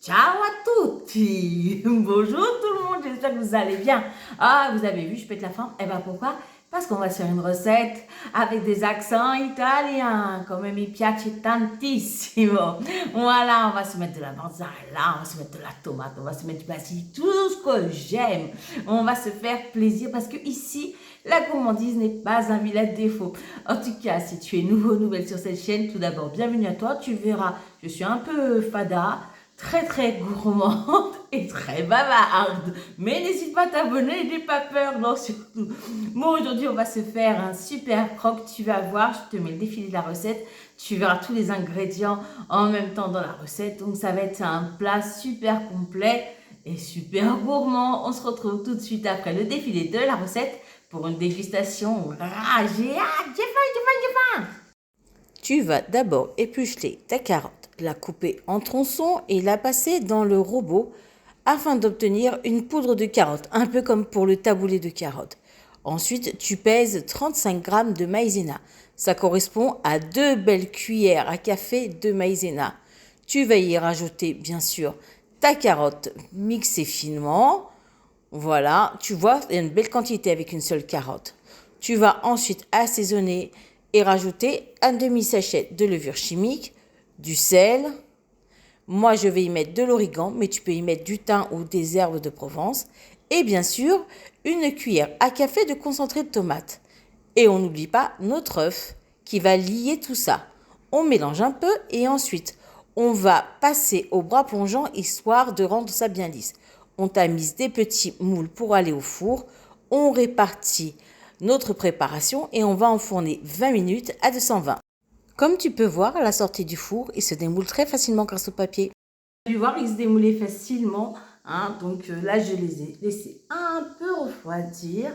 Ciao à tutti! Bonjour tout le monde, j'espère que vous allez bien. Ah, vous avez vu, je pète la forme. Eh ben pourquoi? Parce qu'on va se faire une recette avec des accents italiens, comme mi piace tantissimo. Voilà, on va se mettre de la mozzarella, on va se mettre de la tomate, on va se mettre du basilic, tout ce que j'aime. On va se faire plaisir parce que ici, la gourmandise n'est pas un vilain défaut. En tout cas, si tu es nouvelle sur cette chaîne, tout d'abord, bienvenue à toi. Tu verras, je suis un peu fada, très gourmande et très bavarde. Mais n'hésite pas à t'abonner, n'aie pas peur, non surtout. Bon, aujourd'hui, on va se faire un super croque. Tu vas voir, je te mets le défilé de la recette. Tu verras tous les ingrédients en même temps dans la recette. Donc, ça va être un plat super complet et super gourmand. On se retrouve tout de suite après le défilé de la recette pour une dégustation. Ah, j'ai hâte, j'ai faim. Tu vas d'abord éplucher ta carotte, la couper en tronçons et la passer dans le robot afin d'obtenir une poudre de carotte, un peu comme pour le taboulé de carotte. Ensuite, tu pèses 35 g de maïzena. Ça correspond à 2 belles cuillères à café de maïzena. Tu vas y rajouter, bien sûr, ta carotte mixée finement. Voilà, tu vois, il y a une belle quantité avec une seule carotte. Tu vas ensuite assaisonner et rajouter un demi-sachet de levure chimique, du sel. Moi, je vais y mettre de l'origan, mais tu peux y mettre du thym ou des herbes de Provence. Et bien sûr, une cuillère à café de concentré de tomate. Et on n'oublie pas notre œuf qui va lier tout ça. On mélange un peu et ensuite, on va passer au bras plongeant histoire de rendre ça bien lisse. On tamise des petits moules pour aller au four. On répartit notre préparation et on va enfourner 20 minutes à 220. Comme tu peux voir, à la sortie du four, il se démoule très facilement grâce au papier. Tu peux voir, ils se démoulaient facilement. Hein, donc là, je les ai laissés un peu refroidir.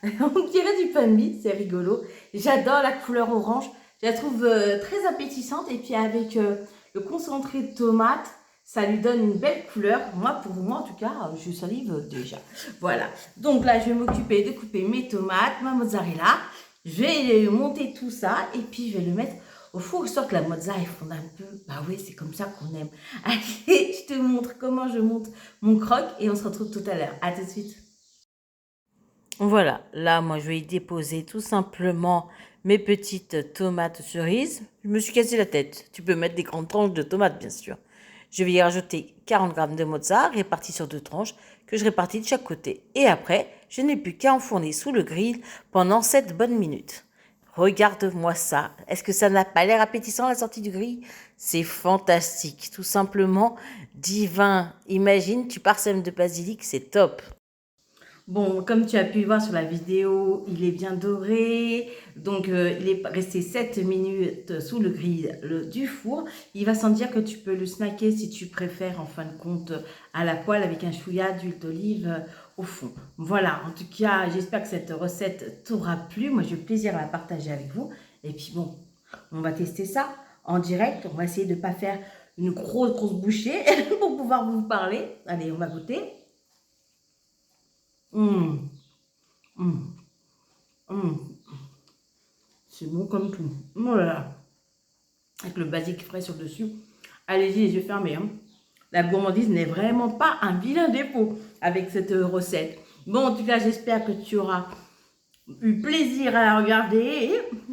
On dirait du pain de mie, c'est rigolo. J'adore la couleur orange. Je la trouve très appétissante. Et puis avec le concentré de tomate, ça lui donne une belle couleur. Pour moi, en tout cas, je salive déjà. Voilà. Donc là, je vais m'occuper de couper mes tomates, ma mozzarella. Je vais monter tout ça et puis je vais le mettre au four, histoire que la mozzarella fonde un peu. Bah oui, c'est comme ça qu'on aime. Allez, je te montre comment je monte mon croque et on se retrouve tout à l'heure. À tout de suite. Voilà, là, moi, je vais y déposer tout simplement mes petites tomates cerises. Je me suis cassé la tête. Tu peux mettre des grandes tranches de tomates, bien sûr. Je vais y rajouter 40 g de mozzarella répartis sur 2 tranches que je répartis de chaque côté. Et après, je n'ai plus qu'à enfourner sous le grill pendant 7 bonnes minutes. Regarde-moi ça. Est-ce que ça n'a pas l'air appétissant à la sortie du grill? C'est fantastique, tout simplement divin. Imagine, tu parsèmes de basilic, c'est top. Bon, comme tu as pu voir sur la vidéo, il est bien doré. Donc, il est resté 7 minutes sous le grill du four. Il va sans dire que tu peux le snacker si tu préfères, en fin de compte, à la poêle avec un chouïa d'huile d'olive au fond. Voilà, en tout cas, j'espère que cette recette t'aura plu. Moi, j'ai eu plaisir à la partager avec vous. Et puis bon, on va tester ça en direct. On va essayer de ne pas faire une grosse bouchée pour pouvoir vous parler. Allez, on va goûter. Mmh. Mmh. Mmh. C'est bon comme tout. Oh là là. Avec le basique frais sur le dessus. Allez-y, les yeux fermés. Hein. La gourmandise n'est vraiment pas un vilain défaut avec cette recette. Bon, en tout cas, j'espère que tu auras eu plaisir à la regarder.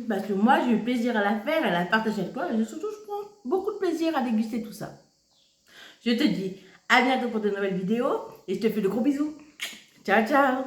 Parce que moi, j'ai eu plaisir à la faire, à la partager avec toi. Et surtout, je prends beaucoup de plaisir à déguster tout ça. Je te dis à bientôt pour de nouvelles vidéos. Et je te fais de gros bisous. Ciao, ciao.